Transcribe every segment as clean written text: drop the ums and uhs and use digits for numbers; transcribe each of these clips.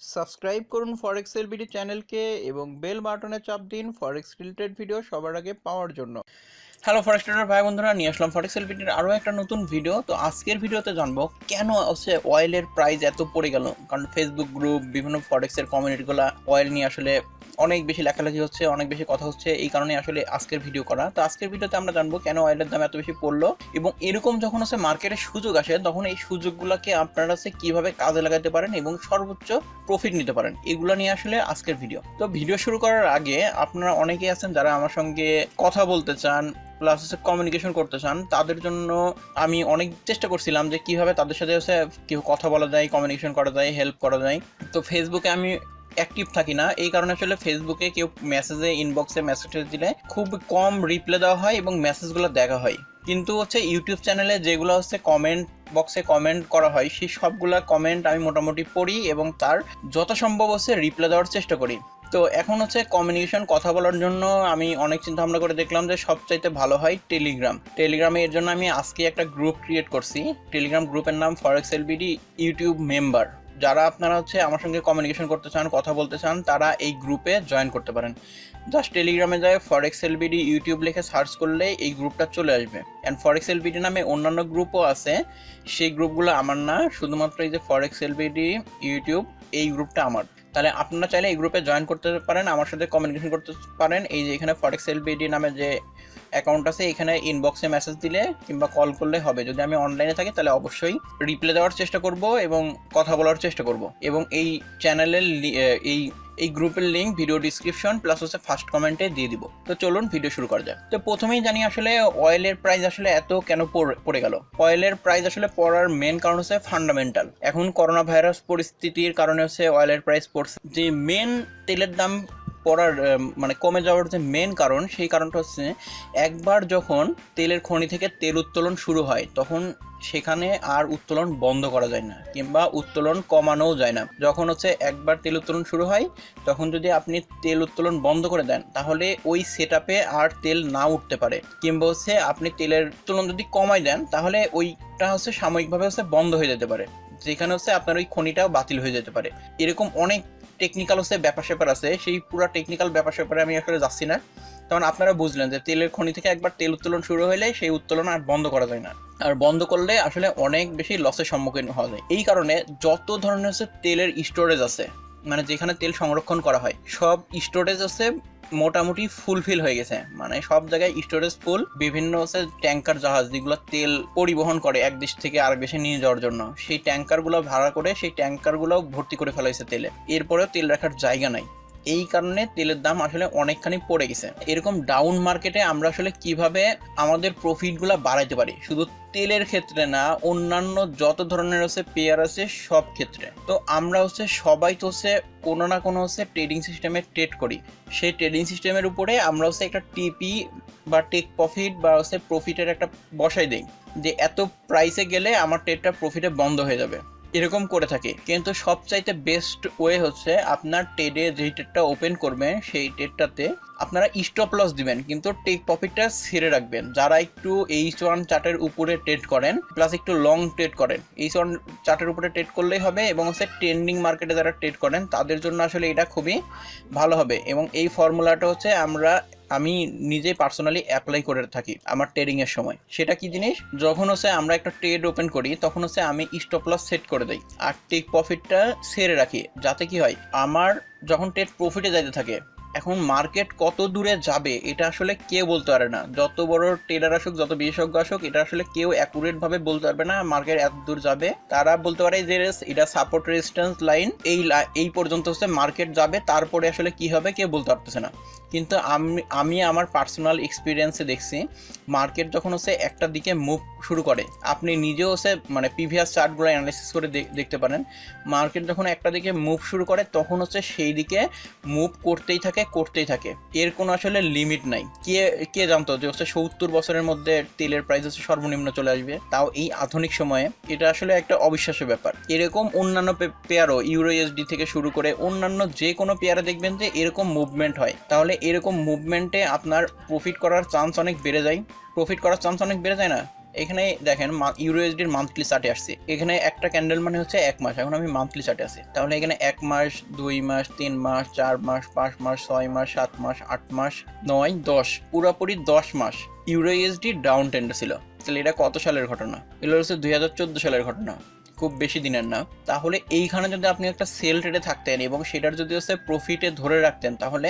Subscribe করুন ফরেক্স LBD চ্যানেলকে এবং বেল বাটনে চাপ দিন ফরেক্স রিলেটেড ভিডিও সবার আগে পাওয়ার জন্য। হ্যালো ফরেক্স ট্রেডার ভাই বন্ধুরা, নিয়ে আসলাম ফরেক্স এলবিডির আরও একটা নতুন ভিডিও। তো আজকের ভিডিওতে জানবো কেন হচ্ছে অয়েলের প্রাইস এত পড়ে গেল। কারণ ফেসবুক গ্রুপ, বিভিন্ন ফরেক্সের কমিউনিটিগুলো অয়েল নিয়ে আসলে অনেক বেশি লেখালেখি হচ্ছে, অনেক বেশি কথা হচ্ছে, এই কারণে আসলে আজকের ভিডিও করা। তো আজকের ভিডিওতে আমরা জানবো কেন অয়েলের দাম এত বেশি পড়লো এবং এরকম যখন হচ্ছে মার্কেটে সুযোগ আসে তখন এই সুযোগগুলোকে আপনারা হচ্ছে কীভাবে কাজে লাগাতে পারেন এবং সর্বোচ্চ প্রফিট নিতে পারেন, এগুলো নিয়ে আসলে আজকের ভিডিও। তো ভিডিও শুরু করার আগে আপনারা অনেকেই আছেন যারা আমার সঙ্গে কথা বলতে চান, প্লাস হচ্ছে কমিউনিকেশন করতে চান। তাদের জন্য আমি অনেক চেষ্টা করছিলাম যে কিভাবে তাদের সাথে হচ্ছে কেউ কথা বলা যায়, কমিউনিকেশন করা যায়, হেল্প করা যায়। তো ফেসবুকে আমি অ্যাক্টিভ থাকি না, এই কারণে আসলে ফেসবুকে কেউ মেসেজে, ইনবক্সে মেসেজ দিলে খুব কম রিপ্লাই দেওয়া হয় এবং মেসেজগুলো দেখা হয়। কিন্তু হচ্ছে ইউটিউব চ্যানেলে যেগুলো হচ্ছে কমেন্ট বক্সে কমেন্ট করা হয়, সেই সবগুলা কমেন্ট আমি মোটামুটি পড়ি এবং তার যত সম্ভব হচ্ছে রিপ্লাই দেওয়ার চেষ্টা করি। তো এখন হচ্ছে কমিউনিকেশন, কথা বলার জন্য আমি অনেক চিন্তা ভাবনা করে দেখলাম যে সবচাইতে ভালো হয় টেলিগ্রামে। এর জন্য আমি আজকে একটা গ্রুপ ক্রিয়েট করছি। টেলিগ্রাম গ্রুপের নাম ফরেক্স এলবিডি ইউটিউব মেম্বার। যারা আপনারা হচ্ছে আমার সঙ্গে কমিউনিকেশন করতে চান, কথা বলতে চান, তারা এই গ্রুপে জয়েন করতে পারেন। জাস্ট টেলিগ্রামে যায় ফরেক্স এলবিডি ইউটিউব লিখে সার্চ করলে এই গ্রুপটা চলে আসবে। অ্যান্ড ফরেক্স এলবিডি নামে অন্যান্য গ্রুপও আছে, সেই গ্রুপগুলো আমার না, শুধুমাত্র এই যে ফরেক্স এলবিডি ইউটিউব, এই গ্রুপটা আমার। তাহলে আপনারা চাইলে এই গ্রুপে জয়েন করতে পারেন, আমার সাথে কমিউনিকেশন করতে পারেন। এই যে এখানে ফরেক্স এলবিডি নামে যে অ্যাকাউন্ট আছে, এখানে ইনবক্সে মেসেজ দিলে কিংবা কল করলে হবে। যদি আমি অনলাইনে থাকি তাহলে অবশ্যই রিপ্লাই দেওয়ার চেষ্টা করব এবং কথা বলার চেষ্টা করব। এবং এই চ্যানেলের এই গ্রুপের লিঙ্ক ভিডিও ডিসক্রিপশন প্লাস হচ্ছে ফার্স্ট কমেন্টে দিয়ে দিব। তো চলুন ভিডিও শুরু করা যায়। তো প্রথমেই জানি আসলে অয়েলের প্রাইস আসলে এত কেন পড়ে গেল। অয়েলের প্রাইস আসলে পড়ার মেন কারণ হচ্ছে ফান্ডামেন্টাল। এখন করোনা ভাইরাস পরিস্থিতির কারণে হচ্ছে অয়েলের প্রাইস পড়ছে। যে মেন তেলের দাম পড়ার মানে কমে যাওয়ার যে মেন কারণ, সেই কারণটা হচ্ছে একবার যখন তেলের খনি থেকে তেল উত্তোলন শুরু হয় তখন সেখানে আর উত্তোলন বন্ধ করা যায় না কিংবা উত্তোলন কমানোও যায় না। যখন হচ্ছে একবার তেল উত্তোলন শুরু হয় তখন যদি আপনি তেল উত্তোলন বন্ধ করে দেন তাহলে ওই সেটআপে আর তেল না উঠতে পারে, কিংবা হচ্ছে আপনি তেলের উত্তোলন যদি কমাই দেন তাহলে ওইটা হচ্ছে সাময়িকভাবে হচ্ছে বন্ধ হয়ে যেতে পারে, যেখানে হচ্ছে আপনার ওই খনিটাও বাতিল হয়ে যেতে পারে। এরকম অনেক টেকনিক্যাল হচ্ছে ব্যাপার স্যাপার আছে, সেই পুরো টেকনিক্যাল ব্যাপার স্যাপারে আমি আসলে যাচ্ছি না। তখন আপনারা বুঝলেন যে তেলের খনি থেকে একবার তেল উত্তোলন শুরু হলে সেই উত্তোলন আর বন্ধ করা যায় না, আর বন্ধ করলে আসলে অনেক বেশি লসের সম্মুখীন হওয়া যায়। এই কারণে যত ধরনের হচ্ছে তেলের স্টোরেজ আছে, মানে যেখানে তেল সংরক্ষণ করা হয়, সব স্টোরেজ হচ্ছে মোটামুটি ফুলফিল হয়ে গেছে। মানে সব জায়গায় স্টোরেজ ফুল। বিভিন্ন হচ্ছে ট্যাঙ্কার জাহাজ যেগুলো তেল পরিবহন করে এক দেশ থেকে আরেক দেশে নিয়ে যাওয়ার জন্য, সেই ট্যাঙ্কারগুলো ভাড়া করে সেই ট্যাঙ্কারগুলো ভর্তি করে ফেলা হয়েছে তেলে। এরপরেও তেল রাখার জায়গা নাই, এই কারণে তেলের দাম আসলে অনেকখানি পড়ে গেছে। এরকম ডাউন মার্কেটে আমরা আসলে কিভাবে আমাদের প্রফিটগুলো বাড়াইতে পারি, শুধু তেলের ক্ষেত্রে না, অন্যান্য যত ধরনের হচ্ছে পেয়ার আছে সব ক্ষেত্রে। তো আমরা হচ্ছে সবাই তো হচ্ছে কোনো না কোনো হচ্ছে ট্রেডিং সিস্টেমে ট্রেড করি। সেই ট্রেডিং সিস্টেমের উপরে আমরা হচ্ছে একটা টিপি বা টেক প্রফিট বা হচ্ছে প্রফিটের একটা বসাই দিই যে এত প্রাইসে গেলে আমার ট্রেডটা প্রফিটে বন্ধ হয়ে যাবে, এরকম করে থাকে। কিন্তু সবচাইতে বেস্ট ওয়ে হচ্ছে আপনার ট্রেডে যেই ট্রেডটা ওপেন করবেন সেই ট্রেডটাতে আপনারা স্টপ লস দিবেন কিন্তু টেক প্রফিটটা ছেড়ে রাখবেন। যারা একটু H1 চার্টের উপরে ট্রেড করেন প্লাস একটু লং ট্রেড করেন, H1 চার্টের উপরে ট্রেড করলেই হবে। এবং হচ্ছে ট্রেন্ডিং মার্কেটে যারা ট্রেড করেন তাদের জন্য আসলে এটা খুবই ভালো হবে। এবং এই ফর্মুলাটা হচ্ছে আমি নিজে পার্সোনালি অ্যাপ্লাই করে থাকি আমার ট্রেডিংয়ের সময়। সেটা কি জিনিস, যখন হচ্ছে আমরা একটা ট্রেড ওপেন করি তখন হচ্ছে আমি স্টপ লস সেট করে দিই আর টেক প্রফিটটা ছেড়ে রাখি, যাতে কি হয় আমার যখন ট্রেড প্রফিটে যাইতে থাকে। এখন মার্কেট কত দূরে যাবে এটা আসলে কেউ বলতে পারে না, যত বড় ট্রেডার আসুক, যত বিশেষজ্ঞ আসুক, এটা আসলে কেউ অ্যাকুরেট ভাবে বলতে পারবে না মার্কেট এত দূর যাবে। তারা বলতে পারে যে এটা সাপোর্ট রেজিস্ট্যান্স লাইন, এই পর্যন্ত হচ্ছে মার্কেট যাবে, তারপরে আসলে কি হবে কেউ বলতে পারতেছে না। কিন্তু আমি আমার পার্সোনাল এক্সপিরিয়েন্সে দেখছি মার্কেট যখন হচ্ছে একটা দিকে মুভ শুরু করে, আপনি নিজেও হচ্ছে মানে প্রিভিয়াস চার্টগুলো অ্যানালাইসিস করে দেখতে পারেন, মার্কেট যখন একটা দিকে মুভ শুরু করে তখন হচ্ছে সেই দিকে মুভ করতেই থাকে, এর কোনো আসলে লিমিট নাই। কে জানতো যে হচ্ছে 70 বছরের মধ্যে তেলের প্রাইস হচ্ছে সর্বনিম্ন চলে আসবে, তাও এই আধুনিক সময়ে। এটা আসলে একটা অবিশ্বাস্য ব্যাপার। এরকম অন্যান্য পেয়ারও ইউরোএসডি থেকে শুরু করে অন্যান্য যে কোনো পেয়ারে দেখবেন যে এরকম মুভমেন্ট হয়, তাহলে এরকম মুভমেন্টে আপনার প্রফিট করার চান্স অনেক বেড়ে যায় না? এখানে দেখেন ইউরোএসডির মান্থলি চার্টে আসছে, এখানে একটা ক্যান্ডেল মানে হচ্ছে 1 মাস। এখন আমি মান্থলি চার্টে আছি, তাহলে এখানে 1 মাস, 2 মাস, 3 মাস, 4 মাস, 5 মাস, 6 মাস, 7 মাস, 8 মাস, 9, 10, পুরোপুরি 10 মাস ইউরোএসডি ডাউন ট্রেন্ডে ছিল। তাহলে এটা কত সালের ঘটনা? এগুলো হচ্ছে 2014 সালের ঘটনা, খুব বেশি দিনের না। তাহলে এইখানে যদি আপনি একটা সেল ট্রেডে থাকতেন এবং সেটার যদি হচ্ছে প্রফিটে ধরে রাখতেন, তাহলে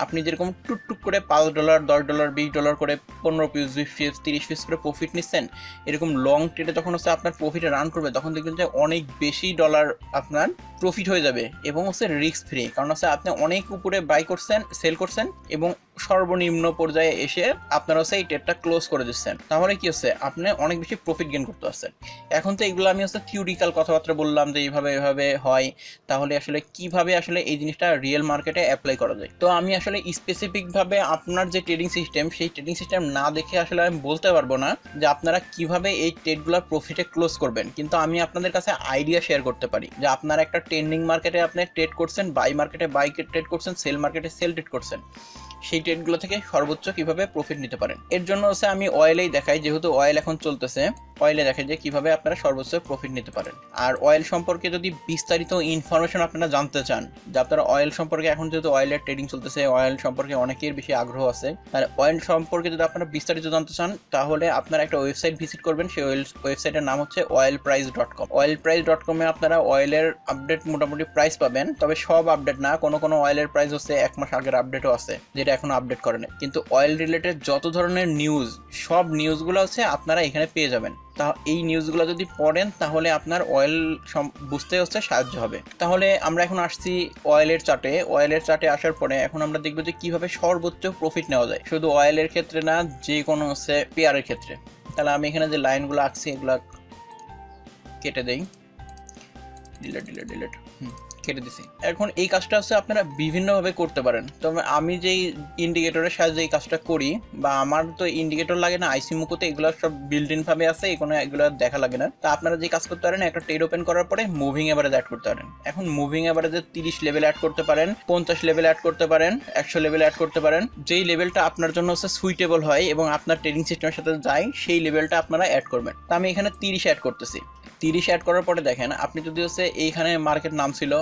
আপনি যেরকম টুকটুক করে $5, $10, $20 করে 15 পিস, 20 পিস, 30 পিস করে প্রফিট নিচ্ছেন, এরকম লং ট্রেডে যখন হচ্ছে আপনার প্রফিটে রান করবে তখন দেখবেন যে অনেক বেশি ডলার আপনার প্রফিট হয়ে যাবে এবং হচ্ছে রিস্ক ফ্রি। কারণ হচ্ছে আপনি অনেক উপরে বাই করছেন, সেল করছেন এবং সর্বনিম্ন পর্যায়ে এসে আপনারা হচ্ছে এই ট্রেডটা ক্লোজ করে দিচ্ছেন। তাহলে কি হচ্ছে, আপনি অনেক বেশি প্রফিট গেইন করতে পারছেন। এখন তো এগুলো আমি হচ্ছে থিওরিক্যাল কথাবার্তা বললাম যে এইভাবে এভাবে হয়, তাহলে আসলে কিভাবে আসলে এই জিনিসটা রিয়েল মার্কেটে অ্যাপ্লাই করা যায়। তো আমি আসলে স্পেসিফিকভাবে আপনার যে ট্রেডিং সিস্টেম, সেই ট্রেডিং সিস্টেম না দেখে আসলে আমি বলতে পারবো না যে আপনারা কিভাবে এই ট্রেডগুলোর প্রফিটে ক্লোজ করবেন, কিন্তু আমি আপনাদের কাছে আইডিয়া শেয়ার করতে পারি যে আপনারা একটা ট্রেন্ডিং মার্কেটে আপনি ট্রেড করছেন, বাই মার্কেটে বাই ট্রেড করছেন, সেল মার্কেটে সেল ট্রেড করছেন, সেই ট্রেডগুলো থেকে সর্বোচ্চ কিভাবে প্রফিট নিতে পারেন। এর জন্য হচ্ছে আমি অয়েলেই দেখাই, যেহেতু অয়েল এখন চলতেছে, অয়েলে দেখাই যে কিভাবে আপনারা সর্বোচ্চ প্রফিট নিতে পারেন। আর অয়েল সম্পর্কে যদি বিস্তারিত ইনফরমেশন আপনারা জানতে চান, যে আপনারা অয়েল সম্পর্কে, এখন যেহেতু অয়েলের ট্রেডিং চলতেছে, অয়েল সম্পর্কে অনেকের বেশি আগ্রহ আছে, আর অয়েল সম্পর্কে যদি আপনারা বিস্তারিত জানতে চান, তাহলে আপনারা একটা ওয়েবসাইট ভিজিট করবেন। সেই ওয়েবসাইটের নাম হচ্ছে oilprice.com। oilprice.com-এ আপনারা অয়েলের আপডেট মোটামুটি প্রাইস পাবেন, তবে সব আপডেট না, কোনো অয়েলের প্রাইস হচ্ছে 1 মাস আগের আপডেটও আছে যেটা এখনো আপডেট করে নাই। কিন্তু অয়েল রিলেটেড যত ধরনের নিউজ, সব নিউজগুলো হচ্ছে আপনারা এখানে পেয়ে যাবেন। তা এই নিউজগুলো যদি পড়েন তাহলে আপনার অয়েল বুঝতে হচ্ছে সাহায্য হবে। তাহলে আমরা এখন আসছি অয়েলের চার্টে। অয়েলের চার্টে আসার পরে এখন আমরা দেখবো যে কিভাবে সর্বোচ্চ প্রফিট নেওয়া যায়, শুধু অয়েলের ক্ষেত্রে না, যে কোনো হচ্ছে পেয়ারের ক্ষেত্রে। তাহলে আমি এখানে যে লাইনগুলো আঁকছি এগুলো কেটে দেই, ডিলেট কেটে দিছি। এখন এই কাজটা হচ্ছে আপনারা বিভিন্নভাবে করতে পারেন, তবে আমি যেই ইন্ডিকেটরের সাহায্যে এই কাজটা করি, বা আমার তো ইন্ডিকেটর লাগে না, আইসি মুকুতে এগুলো সব বিল্ট ইন ভাবে আছে, এগুলো দেখা লাগে না। তা আপনারা যে কাজ করতে পারেন, একটা ট্রেড ওপেন করার পরে মুভিং এভারেজ অ্যাড করতে পারেন। এখন মুভিং এভারেজে 30 লেভেল অ্যাড করতে পারেন, 50 লেভেল অ্যাড করতে পারেন, 100 লেভেল অ্যাড করতে পারেন। যেই লেভেলটা আপনার জন্য হচ্ছে সুইটেবল হয় এবং আপনার ট্রেডিং সিস্টেমের সাথে যায়, সেই লেভেলটা আপনারা অ্যাড করবেন। তা আমি এখানে 30 অ্যাড করতেছি। 30 অ্যাড করার পরে দেখেন, আপনি যদি হচ্ছে এইখানে মার্কেট নাম ছিল,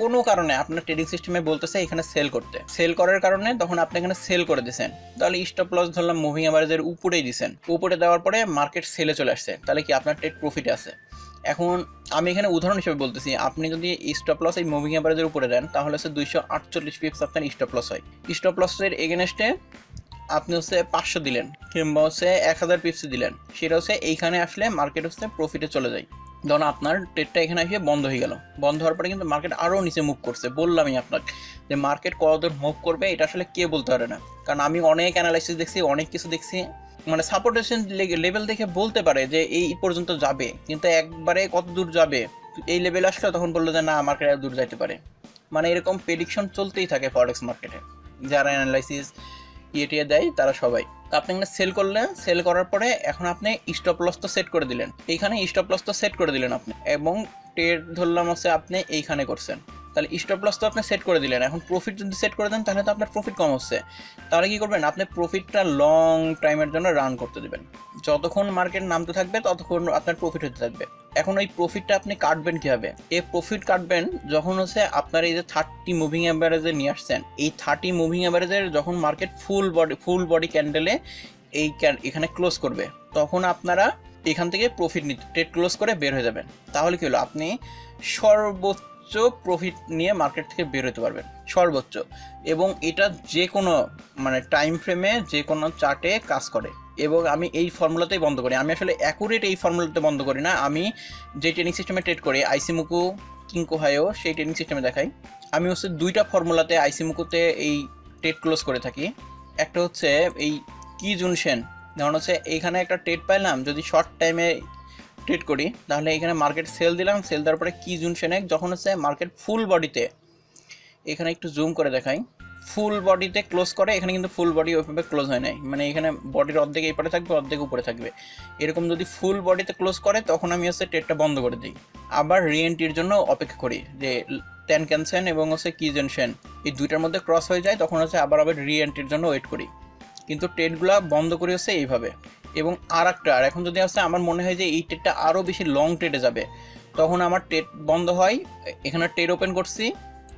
কোনো কারণে আপনার ট্রেডিং সিস্টেমে বলতেছে এখানে সেল করতে, সেল করার কারণে তখন আপনি এখানে সেল করে দিয়েছেন, তাহলে স্টপ লস ধরলাম মুভিং এভারেজের উপরেই দিয়েছেন, উপরে দেওয়ার পরে মার্কেট সেলে চলে আসছে, তাহলে কি আপনার ট্রেড প্রফিটে আছে। এখন আমি এখানে উদাহরণ হিসেবে বলতেছি, আপনি যদি স্টপ লস এই মুভিং এভারেজের উপরে দেন, তাহলে হচ্ছে 248 পিপস আপনার স্টপ লস হয়। স্টপ লসের এগেনস্টে আপনি হচ্ছে 500 দিলেন কিংবা হচ্ছে 1000 পিপস দিলেন, সেটা হচ্ছে এইখানে আসলে মার্কেট হচ্ছে প্রফিটে চলে যায়। ধরুন আপনার ট্রেডটা এখানে এসে বন্ধ হয়ে গেল, বন্ধ হওয়ার পরে কিন্তু মার্কেট আরও নিচে মুভ করছে। বললামই আপনাকে যে মার্কেট কতদূর মুভ করবে এটা আসলে কে বলতে পারে না, কারণ আমি অনেক অ্যানালাইসিস দেখছি, অনেক কিছু দেখছি, মানে সাপোর্টেশন লেভেল দেখে বলতে পারে যে এই পর্যন্ত যাবে, কিন্তু একবারে কত দূর যাবে এই লেভেল আসলে তখন বললো যে না মার্কেট আর দূর যাইতে পারে। মানে এরকম প্রেডিকশন চলতেই থাকে ফরেক্স মার্কেটে, যারা অ্যানালাইসিস ইয়ে দেয় তারা সবাই। তো আপনি এখানে সেল করলেন, সেল করার পরে এখন আপনি স্টপ লস তো সেট করে দিলেন, এইখানে স্টপ লস তো সেট করে দিলেন আপনি, এবং ট্রেড ধরলাম হচ্ছে আপনি এইখানে করছেন, তাহলে স্টপ লস তো আপনি সেট করে দিলেন। এখন প্রফিট যদি সেট করে দেন তাহলে তো আপনার প্রফিট কম হচ্ছে, তাহলে কি করবেন, আপনি প্রফিটটা লং টাইমের জন্য রান করতে দেবেন, যতক্ষণ মার্কেট নামতে থাকবে ততক্ষণ আপনার প্রফিট হতে থাকবে। এখন ওই প্রফিটটা আপনি কাটবেন কীভাবে, এই প্রফিট কাটবেন যখন হচ্ছে আপনার এই যে 30 মুভিং অ্যাভারেজে নিয়ে আসছেন, এই 30 মুভিং অ্যাভারেজের যখন মার্কেট ফুল বডি ক্যান্ডেলে এখানে ক্লোজ করবে, তখন আপনারা এখান থেকে প্রফিট নিতে ট্রেড ক্লোজ করে বের হয়ে যাবেন। তাহলে কি হলো, আপনি সর্বোচ্চ প্রফিট নিয়ে মার্কেট থেকে বের হতে পারবেন, সর্বোচ্চ। এবং এটা যে কোনো মানে টাইম ফ্রেমে যে কোনো চার্টে কাজ করে, এবং আমি এই ফর্মুলাতেই বন্ধ করি। আমি আসলে অ্যাকুরেট এই ফর্মুলাতে বন্ধ করি না, আমি যে ট্রেডিং সিস্টেমে ট্রেড করি আইসিমুকু কিংকো হাইও, সেই ট্রেডিং সিস্টেমে দেখাই। আমি হচ্ছে 2টা ফর্মুলাতে আইসিমুকুতে এই ট্রেড ক্লোজ করে থাকি। একটা হচ্ছে এই কি জুনশেন, ধরুন হচ্ছে এইখানে একটা ট্রেড পাইলাম, যদি শর্ট টাইমে ট্রেড করি তাহলে এখানে মার্কেট সেল দিলাম, সেল দেওয়ার পরে কি জুনশেনে যখন হচ্ছে মার্কেট ফুল বডিতে, এখানে একটু জুম করে দেখাই, ফুল বডিতে ক্লোজ করে, এখানে কিন্তু ফুল বডি ওইভাবে ক্লোজ হয় নাই, মানে এখানে বডির অর্ধেক এই পারে থাকবে, অর্ধেক উপরে থাকবে, এরকম যদি ফুল বডিতে ক্লোজ করে তখন আমি হচ্ছে ট্রেডটা বন্ধ করে দিই, আবার রিএন্ট্রির জন্য অপেক্ষা করি, যে টেনকেনসেন এবং হচ্ছে কিজেনশেন এই দুইটার মধ্যে ক্রস হয়ে যায়, তখন হচ্ছে আবার রিএন্ট্রির জন্য ওয়েট করি। কিন্তু ট্রেডগুলো বন্ধ করি হচ্ছে এইভাবে, এবং আর এখন যদি আসছে আমার মনে হয় যে এই ট্রেডটা আরও বেশি লং ট্রেডে যাবে, তখন আমার ট্রেড বন্ধ হয়। এখানে ট্রেড ওপেন করছি,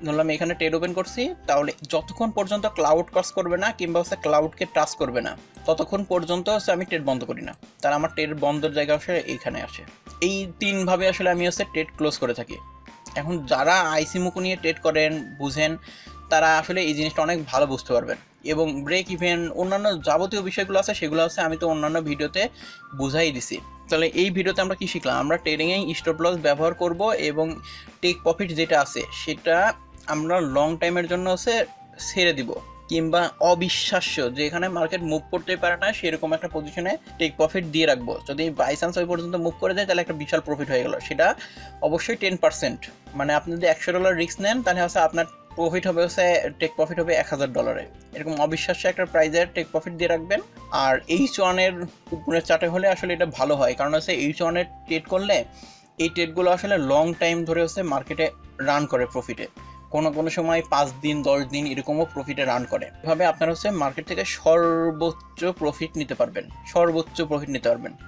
ধরলাম এখানে ট্রেড ওপেন করছি, তাহলে যতক্ষণ পর্যন্ত ক্লাউড ক্রস করবে না কিংবা হচ্ছে ক্লাউডকে টাচ করবে না ততক্ষণ পর্যন্ত হচ্ছে আমি ট্রেড বন্ধ করি না। তার আমার ট্রেড বন্ধের জায়গা আসলে এইখানে আসে। এই তিনভাবে আসলে আমি হচ্ছে ট্রেড ক্লোজ করে থাকি। এখন যারা আইসি মুকু নিয়ে ট্রেড করেন, বুঝেন, তারা আসলে এই জিনিসটা অনেক ভালো বুঝতে পারবেন। এবং ব্রেক ইভেন অন্যান্য যাবতীয় বিষয়গুলো আছে সেগুলো আছে আমি তো অন্যান্য ভিডিওতে বুঝাই দিছি। তাহলে এই ভিডিওতে আমরা কি শিখলাম? আমরা ট্রেডিংয়ে স্টপ লস ব্যবহার করব এবং টেক প্রফিট যেটা আছে সেটা আমরা লং টাইমের জন্য হচ্ছে ছেড়ে দিব, কিংবা অবিশ্বাস্য যে এখানে মার্কেট মুভ করতে পারে না সেরকম একটা পজিশনে টেক প্রফিট দিয়ে রাখবো। যদি বাই চান্স ওই পর্যন্ত মুভ করে যায় তাহলে একটা বিশাল প্রফিট হয়ে গেল। সেটা অবশ্যই 10%, মানে আপনি যদি $100 রিস্ক নেন তাহলে হচ্ছে আপনার প্রফিট হবে হচ্ছে টেক প্রফিট হবে $1000। এরকম অবিশ্বাস্য একটা প্রাইজের টেক প্রফিট দিয়ে রাখবেন। আর H1-এর উপরের চার্টে হলে আসলে এটা ভালো হয়, কারণ হচ্ছে H1-এর ট্রেড করলে এই ট্রেডগুলো আসলে লং টাইম ধরে হচ্ছে মার্কেটে রান করে প্রফিটে, কোনো সময় 5 দিন 10 দিন এরকমও প্রফিটে রান করে। এভাবে আপনারা হচ্ছে মার্কেট থেকে সর্বোচ্চ প্রফিট নিতে পারবেন।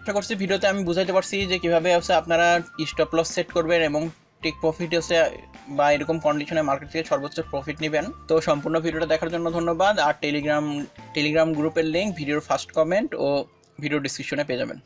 আশা করছি ভিডিওতে আমি বুঝাইতে পারছি যে কীভাবে হচ্ছে আপনারা স্টপ লস সেট করবেন এবং টেক প্রফিট হচ্ছে বা এরকম কন্ডিশনে মার্কেট থেকে সর্বোচ্চ প্রফিট নেবেন। তো সম্পূর্ণ ভিডিওটা দেখার জন্য ধন্যবাদ। আর টেলিগ্রাম গ্রুপের লিঙ্ক ভিডিওর ফার্স্ট কমেন্ট ও ভিডিও ডিসক্রিপশনে পেয়ে যাবেন।